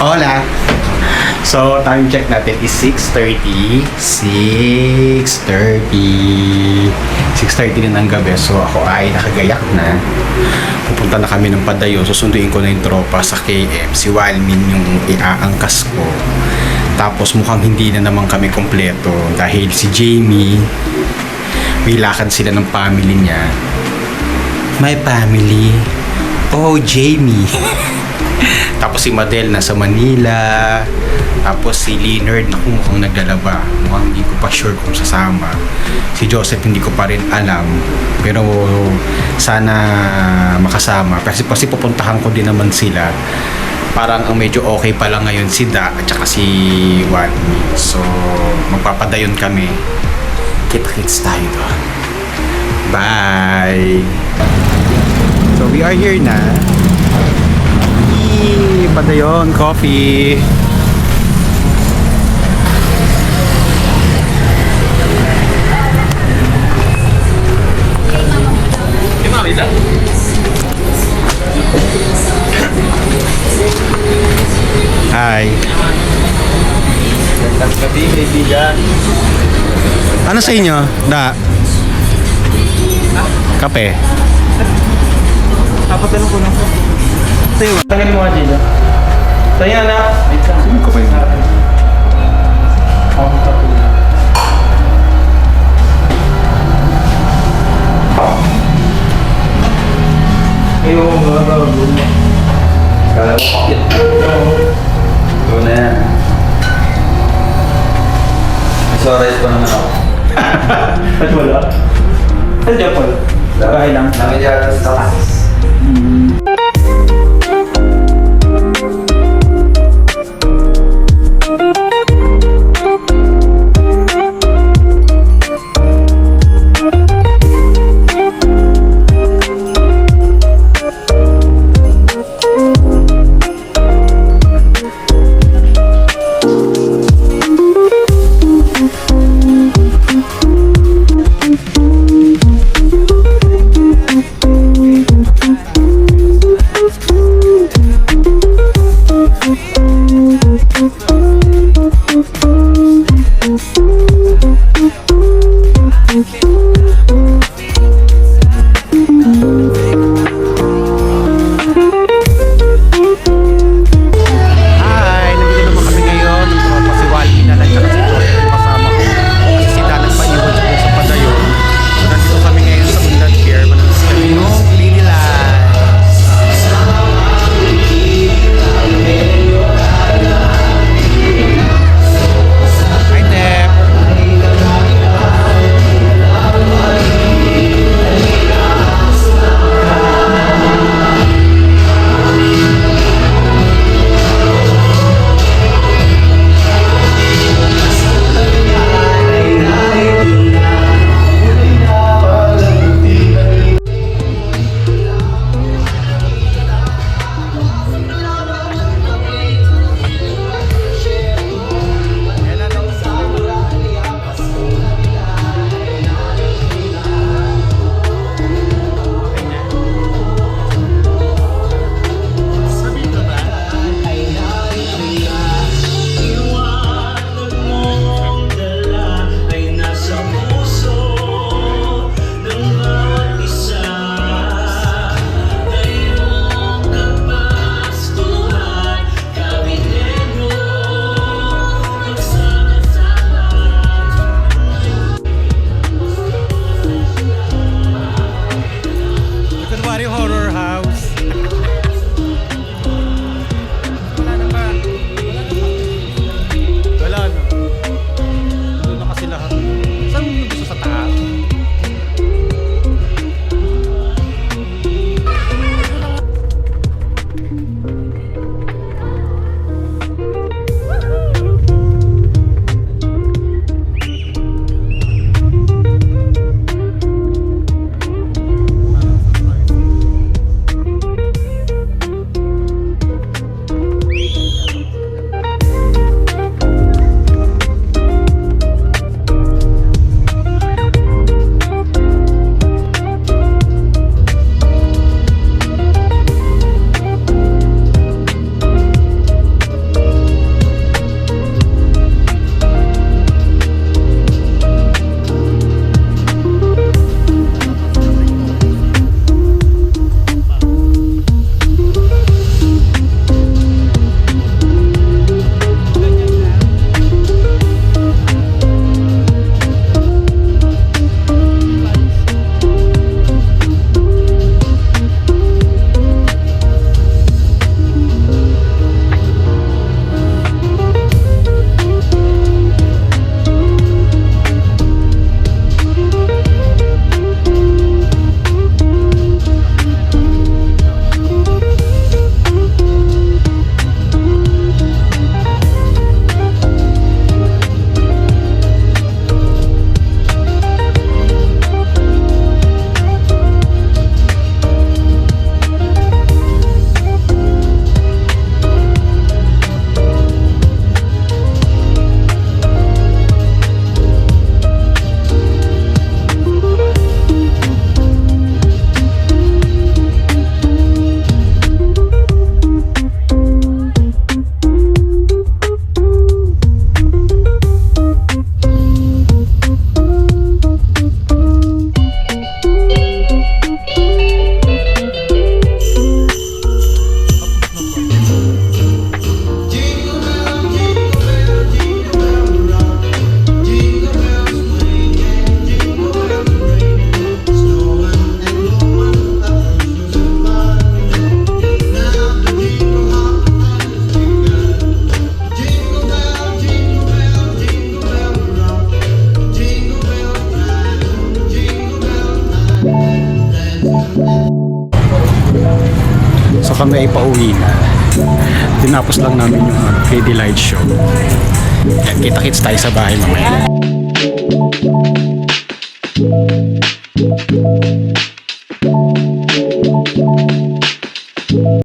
Hola! So, time check natin is 6:30. 6:30 na ng gabi. So, ako ay nakagayak na. Pupunta na kami ng Padayon. Susunduin ko na yung tropa sa KM. Si Walmin yung iaangkas ko. Tapos mukhang hindi na naman kami kompleto. Dahil si Jamie, may lakad sila ng family niya. My family. Oh, Jamie. Tapos si Madel nasa Manila. Tapos si Leonard na mukhang naglalaba. Mukhang hindi ko pa sure kung sasama. Si Joseph hindi ko pa rin alam. Pero sana makasama. Kasi pupuntahan ko din naman sila. Parang ang medyo okay pa lang ngayon si Da at saka si Wadmi. So magpapadayon kami. Kita-kits tayo doon. Bye! So we are here na. Padayon, coffee. Hi. Gabi, kaibigan. Ano sa inyo? Da. Kape. Papatanong ko lang. Tayo, tanggalin mo nga dito. Tayo na. Sino ko pa yun? Ako tapos. Ayaw mo ba? Kala mo pakit. Ito na yan. May sorries pa naman ako. Ba't wala? Ano dyan, Paul? Bahay lang. Nangyayari sa taas. kami ay pauwi na. Tinapos lang namin yung KD light show. Yan, kita-kits tayo sa bahay mamaya.